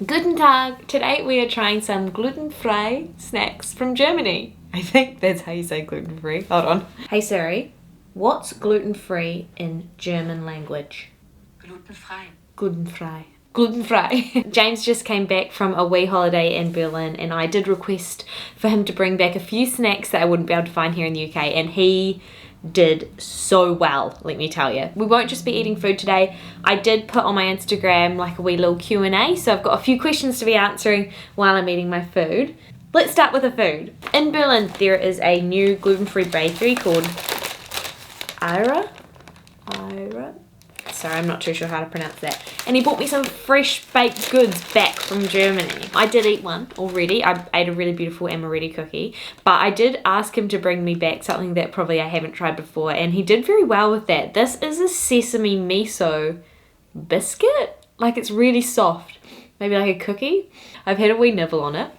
Guten Tag! Today we are trying some gluten-free snacks from Germany. I think that's how you say gluten-free. Hold on. Hey Siri, what's gluten-free in German language? Glutenfrei. Gluten-free. Gluten-free. James just came back from a wee holiday in Berlin and I did request for him to bring back a few snacks that I wouldn't be able to find here in the UK, and he did so well, let me tell you. We won't just be eating food today. I did put on my Instagram like a wee little Q&A, so I've got a few questions to be answering while I'm eating my food. Let's start with the food. In Berlin, there is a new gluten-free bakery called Ira. Sorry, I'm not too sure how to pronounce that. And he bought me some fresh baked goods back from Germany. I did eat one already. I ate a really beautiful amaretti cookie, but I did ask him to bring me back something that probably I haven't tried before, and he did very well with that. This is a sesame miso biscuit. Like, it's really soft, maybe like a cookie. I've had a wee nibble on it,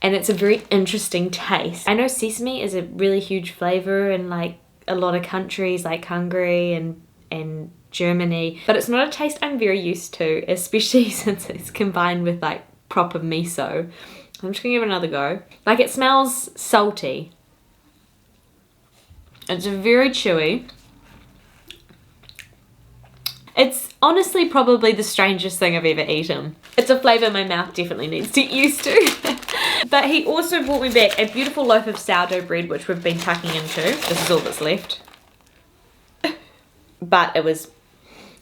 and it's a very interesting taste. I know sesame is a really huge flavor in like a lot of countries like Hungary and Germany, but it's not a taste I'm very used to, especially since it's combined with like proper miso. I'm just gonna give it another go. Like, it smells salty. It's very chewy. It's honestly probably the strangest thing I've ever eaten. It's a flavour my mouth definitely needs to get used to. But he also brought me back a beautiful loaf of sourdough bread, which we've been tucking into. This is all that's left. But it was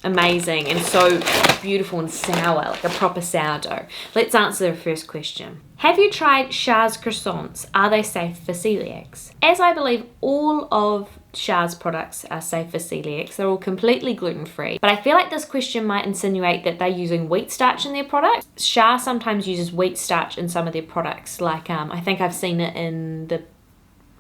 amazing and so beautiful and sour, like a proper sourdough. Let's answer the first question. Have you tried Char's croissants? Are they safe for celiacs? As I believe all of Char's products are safe for celiacs, they're all completely gluten-free, but I feel like this question might insinuate that they're using wheat starch in their products. Char sometimes uses wheat starch in some of their products, like I think I've seen it in the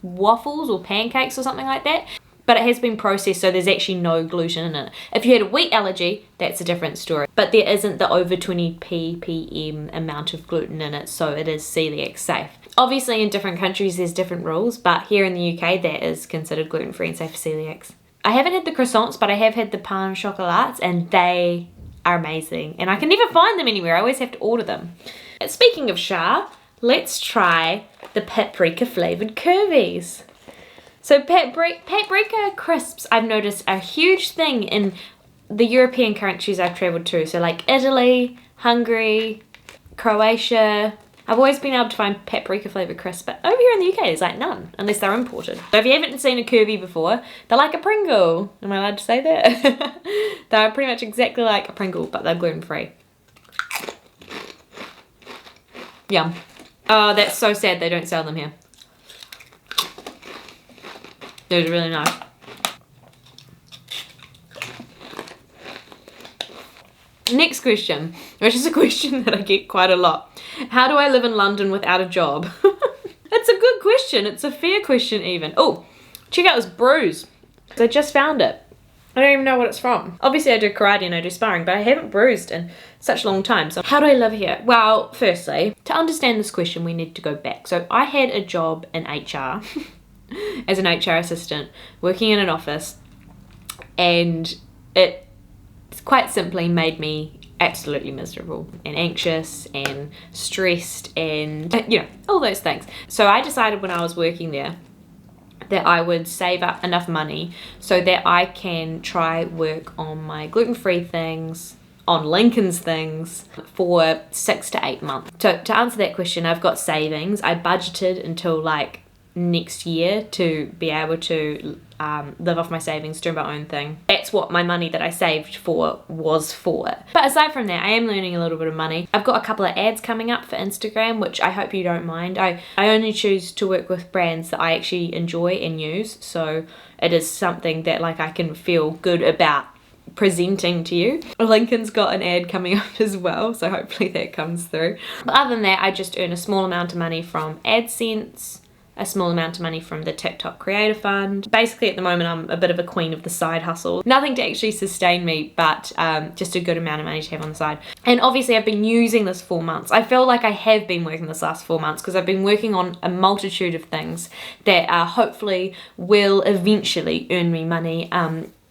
waffles or pancakes or something like that. But it has been processed, so there's actually no gluten in it. If you had a wheat allergy, that's a different story. But there isn't the over 20 ppm amount of gluten in it, so it is celiac safe. Obviously in different countries there's different rules, but here in the UK that is considered gluten-free and safe for celiacs. I haven't had the croissants, but I have had the pain au chocolat, and they are amazing. And I can never find them anywhere, I always have to order them. And speaking of Char, let's try the paprika flavoured curvies. So paprika crisps, I've noticed, are a huge thing in the European countries I've travelled to. So like Italy, Hungary, Croatia. I've always been able to find paprika flavoured crisps, but over here in the UK there's like none, unless they're imported. So if you haven't seen a curvy before, they're like a Pringle. Am I allowed to say that? They're pretty much exactly like a Pringle, but they're gluten-free. Yum. Oh, that's so sad they don't sell them here. Those are really nice. Next question, which is a question that I get quite a lot. How do I live in London without a job? It's a good question. It's a fair question even. Oh, check out this bruise. I just found it. I don't even know what it's from. Obviously I do karate and I do sparring, but I haven't bruised in such a long time. So how do I live here? Well, firstly, to understand this question we need to go back. So I had a job in HR. As an HR assistant working in an office, and it quite simply made me absolutely miserable and anxious and stressed and, you know, all those things. So I decided when I was working there that I would save up enough money so that I can try work on my gluten-free things, on Lincoln's things, for 6 to 8 months. So to answer that question, I've got savings. I budgeted until like next year to be able to live off my savings, do my own thing. That's what my money that I saved for was for. But aside from that, I am learning a little bit of money. I've got a couple of ads coming up for Instagram, which I hope you don't mind. I only choose to work with brands that I actually enjoy and use, so it is something that like I can feel good about presenting to you. Lincoln's got an ad coming up as well, so hopefully that comes through. But other than that, I just earn a small amount of money from AdSense, a small amount of money from the TikTok Creator Fund. Basically at the moment I'm a bit of a queen of the side hustle. Nothing to actually sustain me, but just a good amount of money to have on the side. And obviously I've been using this 4 months. I feel like I have been working this last 4 months because I've been working on a multitude of things that hopefully will eventually earn me money.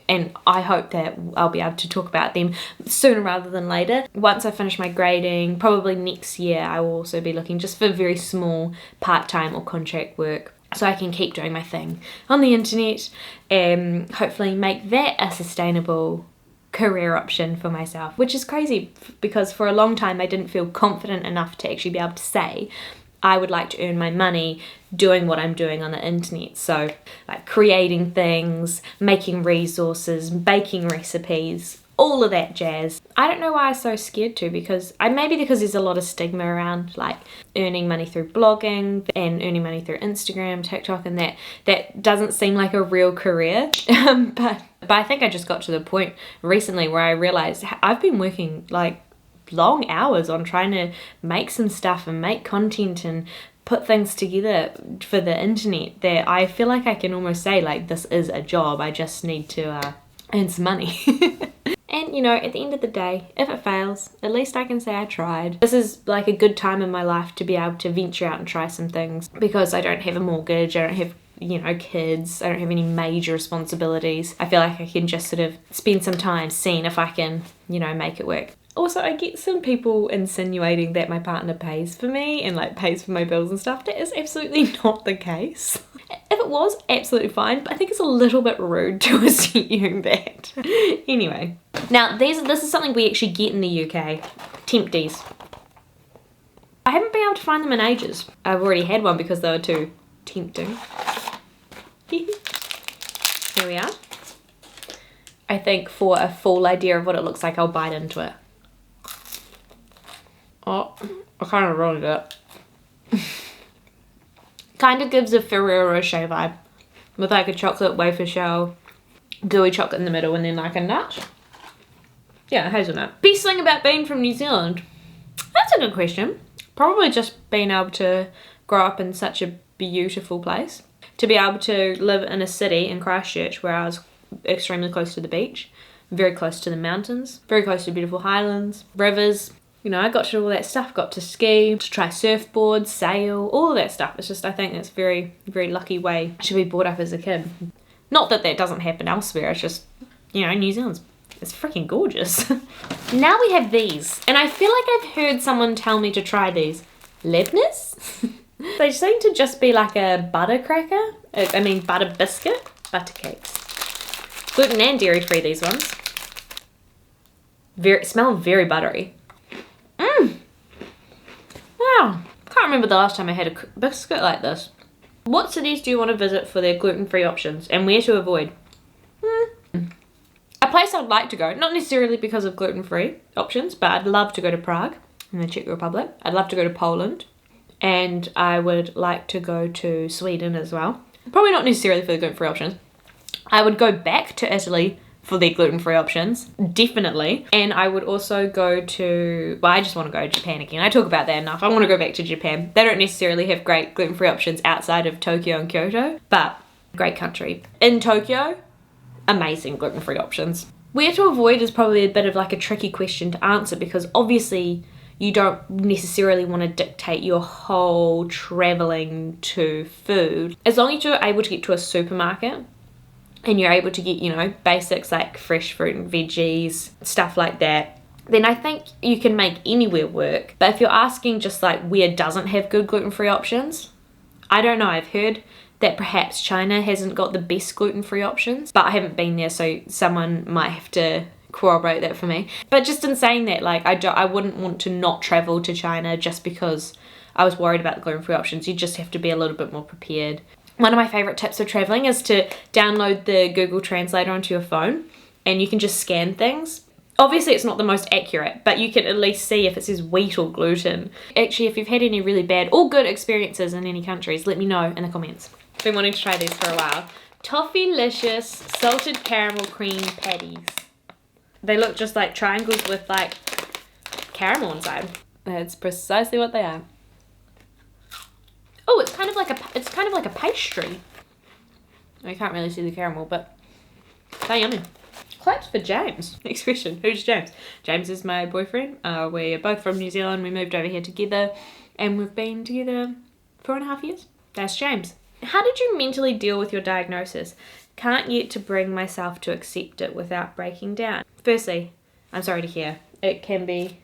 and I hope that I'll be able to talk about them sooner rather than later. Once I finish my grading, probably next year, I will also be looking just for very small part-time or contract work, so I can keep doing my thing on the internet and hopefully make that a sustainable career option for myself, which is crazy because for a long time I didn't feel confident enough to actually be able to say I would like to earn my money doing what I'm doing on the internet. So like creating things, making resources, baking recipes, all of that jazz. I don't know why I'm so scared to, because maybe because there's a lot of stigma around like earning money through blogging and earning money through Instagram, TikTok, and that doesn't seem like a real career. But I think I just got to the point recently where I realized I've been working like long hours on trying to make some stuff and make content and put things together for the internet that I feel like I can almost say like this is a job. I just need to earn some money. And you know, at the end of the day, if it fails, at least I can say I tried. This is like a good time in my life to be able to venture out and try some things because I don't have a mortgage, I don't have, you know, kids, I don't have any major responsibilities. I feel like I can just sort of spend some time seeing if I can, you know, make it work. Also, I get some people insinuating that my partner pays for me and like pays for my bills and stuff. That is absolutely not the case. If it was, absolutely fine, but I think it's a little bit rude to assume that. Anyway, now this is something we actually get in the UK, Tempties. I haven't been able to find them in ages. I've already had one because they were too tempting. Here we are. I think for a full idea of what it looks like, I'll bite into it. Oh, I kind of ruined it. Kind of gives a Ferrero Rocher vibe with like a chocolate wafer shell, gooey chocolate in the middle, and then like a nut. Yeah, hazelnut. Best thing about being from New Zealand? That's a good question. Probably just being able to grow up in such a beautiful place. To be able to live in a city in Christchurch where I was extremely close to the beach, very close to the mountains, very close to beautiful highlands, rivers. You know, I got to do all that stuff, got to ski, to try surfboards, sail, all of that stuff. It's just, I think it's very, very lucky way to be brought up as a kid. Not that that doesn't happen elsewhere, it's just, you know, New Zealand's, it's freaking gorgeous. Now we have these, and I feel like I've heard someone tell me to try these. Lebnis? They seem to just be like a butter cracker, butter biscuit, butter cakes. Gluten and dairy free, these ones. Smell very buttery. Wow, can't remember the last time I had a biscuit like this. What cities do you want to visit for their gluten-free options and where to avoid? A place I'd like to go, not necessarily because of gluten-free options, but I'd love to go to Prague in the Czech Republic. I'd love to go to Poland, and I would like to go to Sweden as well. Probably not necessarily for the gluten-free options. I would go back to Italy for their gluten-free options, definitely. And I would also go to, well, I just want to go to Japan again. I talk about that enough. I want to go back to Japan. They don't necessarily have great gluten-free options outside of Tokyo and Kyoto, but great country. In Tokyo, amazing gluten-free options. Where to avoid is probably a bit of like a tricky question to answer, because obviously you don't necessarily want to dictate your whole traveling to food. As long as you're able to get to a supermarket and you're able to get, you know, basics like fresh fruit and veggies, stuff like that, then I think you can make anywhere work. But if you're asking just like where doesn't have good gluten-free options, I don't know. I've heard that perhaps China hasn't got the best gluten-free options, but I haven't been there, so someone might have to corroborate that for me. But just in saying that, like, I wouldn't want to not travel to China just because I was worried about the gluten-free options. You just have to be a little bit more prepared. One of my favorite tips for traveling is to download the Google Translator onto your phone, and you can just scan things. Obviously it's not the most accurate, but you can at least see if it says wheat or gluten. Actually, if you've had any really bad or good experiences in any countries, let me know in the comments. I've been wanting to try these for a while. Toffee-licious salted caramel cream patties. They look just like triangles with like caramel inside. That's precisely what they are. Oh, it's kind of like a pastry. I can't really see the caramel, but they're yummy. Claps for James. Next question. Who's James? James is my boyfriend. We're both from New Zealand. We moved over here together, and we've been together 4.5 years. That's James. How did you mentally deal with your diagnosis? Can't yet to bring myself to accept it without breaking down. Firstly, I'm sorry to hear. It can be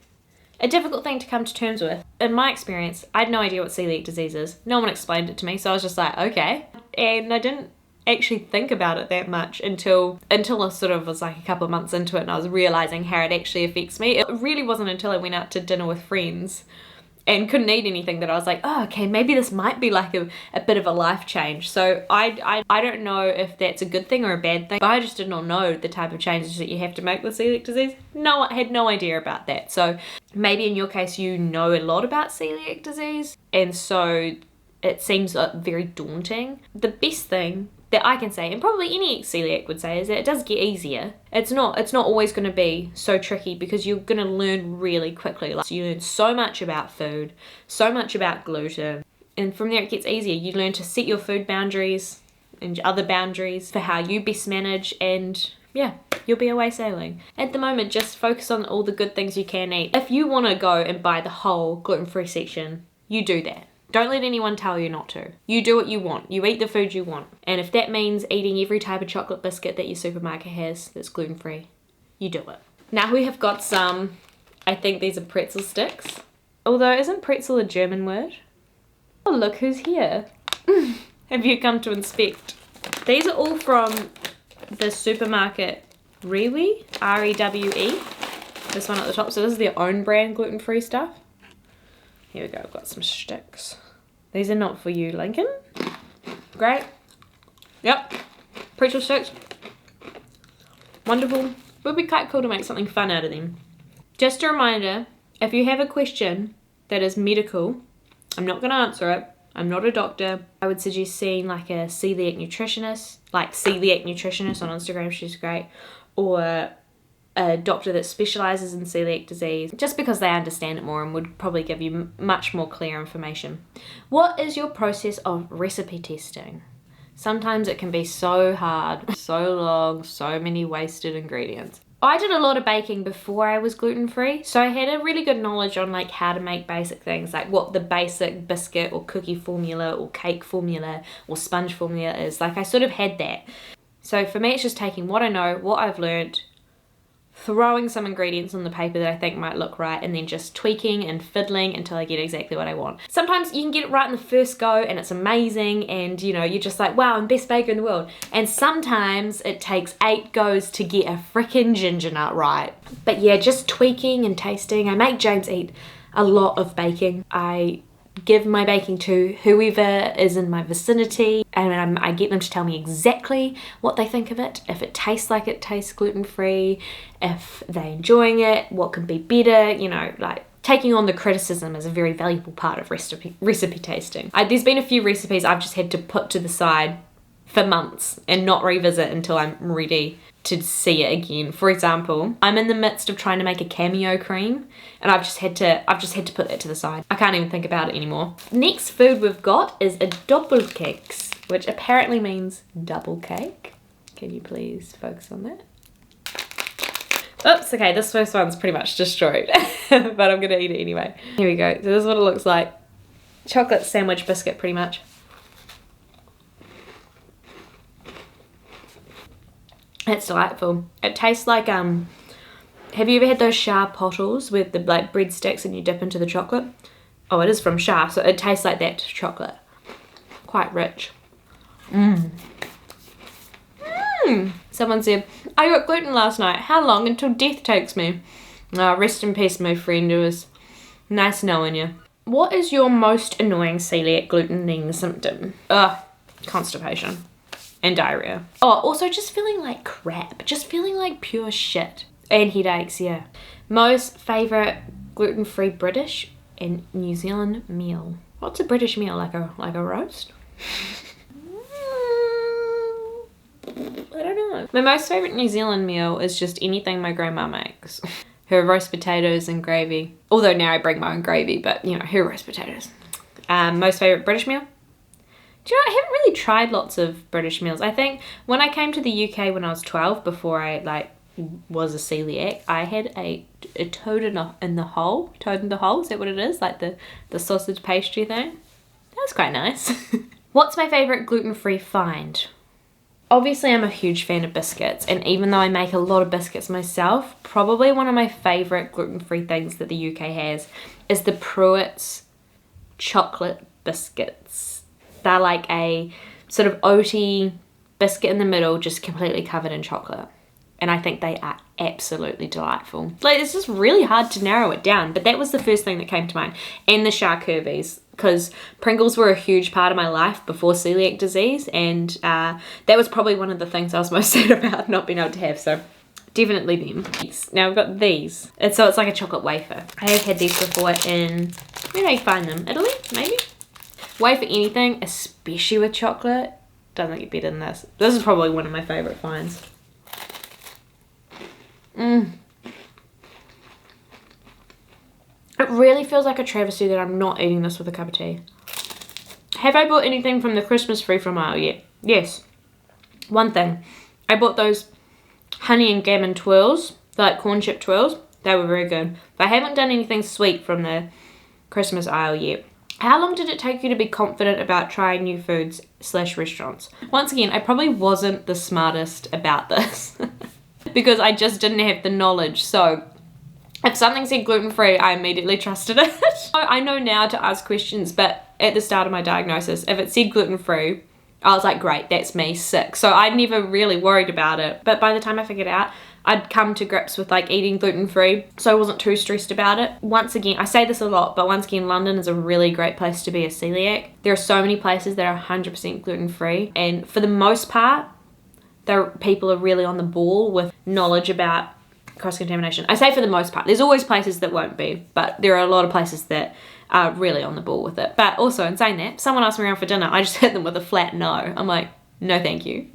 a difficult thing to come to terms with. In my experience, I had no idea what celiac disease is. No one explained it to me, so I was just like, okay. And I didn't actually think about it that much until I sort of was like a couple of months into it and I was realizing how it actually affects me. It really wasn't until I went out to dinner with friends and couldn't eat anything that I was like, oh, okay, maybe this might be like a bit of a life change. So I don't know if that's a good thing or a bad thing, but I just did not know the type of changes that you have to make with celiac disease. No, I had no idea about that. So maybe in your case, you know a lot about celiac disease, and so it seems very daunting. The best thing that I can say, and probably any celiac would say, is that it does get easier. It's not always going to be so tricky because you're going to learn really quickly. Like, you learn so much about food, so much about gluten, and from there it gets easier. You learn to set your food boundaries and other boundaries for how you best manage, and yeah, you'll be away sailing. At the moment, just focus on all the good things you can eat. If you want to go and buy the whole gluten-free section, you do that. Don't let anyone tell you not to. You do what you want. You eat the food you want. And if that means eating every type of chocolate biscuit that your supermarket has that's gluten-free, you do it. Now we have got some, I think these are pretzel sticks. Although, isn't pretzel a German word? Oh, look who's here. Have you come to inspect? These are all from the supermarket Rewe, R-E-W-E. This one at the top. So this is their own brand gluten-free stuff. Here we go, I've got some sticks. These are not for you, Lincoln. Great. Yep. Pretzel sticks. Wonderful. Would be quite cool to make something fun out of them. Just a reminder, if you have a question that is medical, I'm not going to answer it. I'm not a doctor. I would suggest seeing like a celiac nutritionist, like Celiac Nutritionist on Instagram, she's great, or a doctor that specializes in celiac disease, just because they understand it more and would probably give you much more clear information. What is your process of recipe testing? Sometimes it can be so hard, so long, so many wasted ingredients. I did a lot of baking before I was gluten-free, so I had a really good knowledge on like how to make basic things, like what the basic biscuit or cookie formula or cake formula or sponge formula is. Like, I sort of had that. So for me, it's just taking what I know, what I've learned, throwing some ingredients on the paper that I think might look right, and then just tweaking and fiddling until I get exactly what I want. Sometimes you can get it right in the first go and it's amazing, and you know, you're just like, wow, I'm best baker in the world. And sometimes it takes 8 goes to get a frickin' ginger nut right. But yeah, just tweaking and tasting. I make James eat a lot of baking. I give my baking to whoever is in my vicinity, and I get them to tell me exactly what they think of it, if it tastes like it tastes gluten-free, if they're enjoying it, what can be better, you know, like taking on the criticism is a very valuable part of recipe tasting. There's been a few recipes I've just had to put to the side for months and not revisit until I'm ready to see it again. For example, I'm in the midst of trying to make a cameo cream, and I've just had to put that to the side. I can't even think about it anymore. Next food we've got is a doppelkeks, which apparently means double cake. Can you please focus on that? Oops, okay, this first one's pretty much destroyed, but I'm gonna eat it anyway. Here we go. So this is what it looks like. Chocolate sandwich biscuit, pretty much. It's delightful. It tastes like, have you ever had those Shah pottles with the like breadsticks and you dip into the chocolate? Oh, it is from Shah, so it tastes like that chocolate. Quite rich. Someone said, I got gluten last night. How long until death takes me? Oh, rest in peace, my friend. It was nice knowing you. What is your most annoying celiac glutening symptom? Constipation. And diarrhea. Oh, also just feeling like crap. Just feeling like pure shit. And headaches, yeah. Most favourite gluten-free British and New Zealand meal. What's a British meal? Like a roast? I don't know. My most favourite New Zealand meal is just anything my grandma makes. Her roast potatoes and gravy. Although now I bring my own gravy, but you know, her roast potatoes. Most favourite British meal? Do you know, I haven't really tried lots of British meals. I think when I came to the UK when I was 12, before I like was a celiac, I had a toad in the hole. Toad in the hole, is that what it is? Like the sausage pastry thing? That was quite nice. What's my favourite gluten-free find? Obviously, I'm a huge fan of biscuits, and even though I make a lot of biscuits myself, probably one of my favourite gluten-free things that the UK has is the Pruitt's chocolate biscuits. They're like a sort of oaty biscuit in the middle, just completely covered in chocolate. And I think they are absolutely delightful. Like, it's just really hard to narrow it down, but that was the first thing that came to mind. And the Charcuteries, because Pringles were a huge part of my life before celiac disease, and that was probably one of the things I was most sad about not being able to have, so definitely them. Now I've got these. So it's like a chocolate wafer. I have had these before in, where do I find them? Italy, maybe? Wafer anything, especially with chocolate, doesn't get better than this. This is probably one of my favourite finds. It really feels like a travesty that I'm not eating this with a cup of tea. Have I bought anything from the Christmas free from aisle yet? Yes. One thing. I bought those honey and gammon twirls, like corn chip twirls. They were very good. But I haven't done anything sweet from the Christmas aisle yet. How long did it take you to be confident about trying new foods / restaurants? Once again, I probably wasn't the smartest about this. Because I just didn't have the knowledge. So if something said gluten-free, I immediately trusted it. I know now to ask questions, but at the start of my diagnosis, if it said gluten-free, I was like, great, that's me, sick. So I never really worried about it. But by the time I figured it out, I'd come to grips with like eating gluten-free, so I wasn't too stressed about it. Once again, I say this a lot, but once again, London is a really great place to be a celiac. There are so many places that are 100% gluten-free, and for the most part, people are really on the ball with knowledge about cross-contamination. I say for the most part. There's always places that won't be, but there are a lot of places that are really on the ball with it. But also, in saying that, someone asked me around for dinner, I just hit them with a flat no. I'm like, no thank you.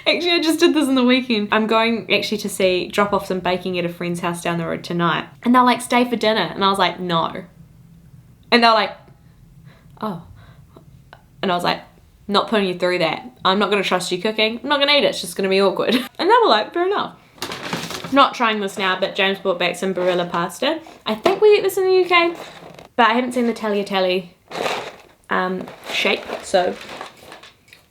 Actually, I just did this in the weekend. I'm going actually to drop off some baking at a friend's house down the road tonight. And they're like, stay for dinner. And I was like, no. And they're like, oh. And I was like, not putting you through that. I'm not going to trust you cooking. I'm not going to eat it. It's just going to be awkward. And they were like, fair enough. Not trying this now, but James brought back some Barilla pasta. I think we eat this in the UK, but I haven't seen the tagliatelle shape. So,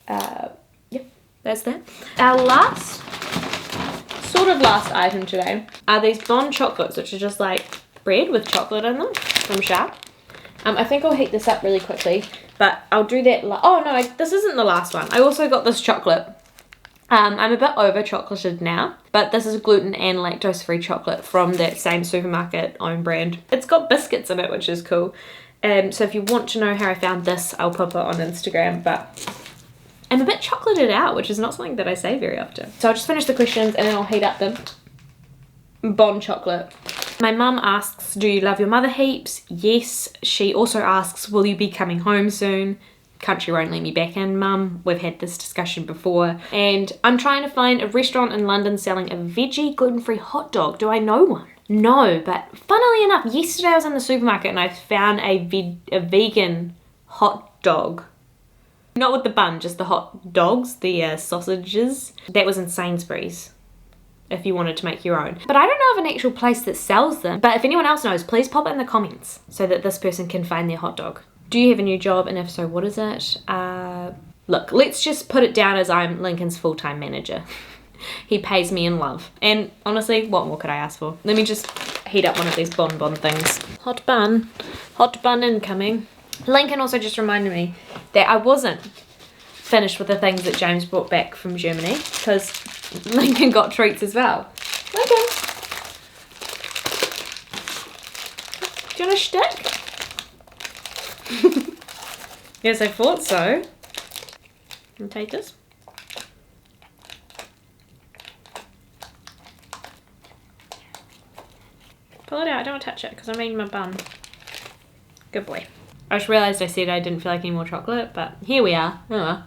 yeah, that's that. Our last item today are these Bon chocolates, which are just like bread with chocolate in them from Sharp. I think I'll heat this up really quickly, but I'll do that. Oh no, this isn't the last one. I also got this chocolate. I'm a bit over chocolated now, but this is gluten and lactose free chocolate from that same supermarket own brand. It's got biscuits in it, which is cool. So if you want to know how I found this, I'll pop it on Instagram, but I'm a bit chocolated out, which is not something that I say very often. So I'll just finish the questions and then I'll heat up the Bon chocolate. My mum asks, do you love your mother heaps? Yes. She also asks, will you be coming home soon? Country won't let me back in, mum. We've had this discussion before. And I'm trying to find a restaurant in London selling a veggie gluten-free hot dog. Do I know one? No, but funnily enough, yesterday I was in the supermarket and I found a vegan hot dog. Not with the bun, just the hot dogs, the sausages. That was in Sainsbury's, if you wanted to make your own. But I don't know of an actual place that sells them. But if anyone else knows, please pop it in the comments so that this person can find their hot dog. Do you have a new job? And if so, what is it? Look, let's just put it down as I'm Lincoln's full-time manager. He pays me in love. And honestly, what more could I ask for? Let me just heat up one of these Bon things. Hot bun incoming. Lincoln also just reminded me that I wasn't finished with the things that James brought back from Germany, because Lincoln got treats as well. Lincoln, do you want a stick? Yes, I thought so. Can I take this? Pull it out, I don't want to touch it because I'm eating my bun. Good boy. I just realised I said I didn't feel like any more chocolate, but here we are. Oh.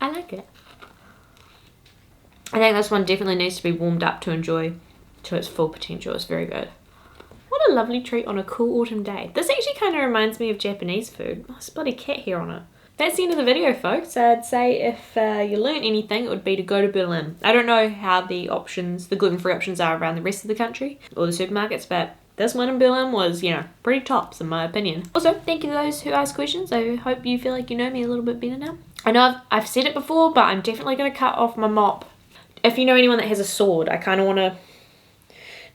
I like it. I think this one definitely needs to be warmed up to enjoy to its full potential. It's very good. What a lovely treat on a cool autumn day. This actually kind of reminds me of Japanese food. Oh, there's a bloody cat hair on it. That's the end of the video, folks. I'd say if you learned anything, it would be to go to Berlin. I don't know how the gluten-free options are around the rest of the country or the supermarkets, but this one in Berlin was, you know, pretty tops in my opinion. Also, thank you to those who asked questions. I hope you feel like you know me a little bit better now. I know I've said it before, but I'm definitely going to cut off my mop. If you know anyone that has a sword, I kind of want to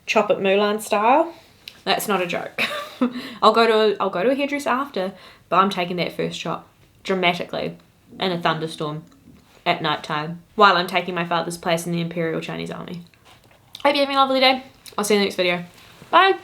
chop it Mulan style. That's not a joke. I'll go to a hairdresser after, but I'm taking that first chop dramatically in a thunderstorm at night time while I'm taking my father's place in the Imperial Chinese Army. Hope you're having a lovely day. I'll see you in the next video. Bye!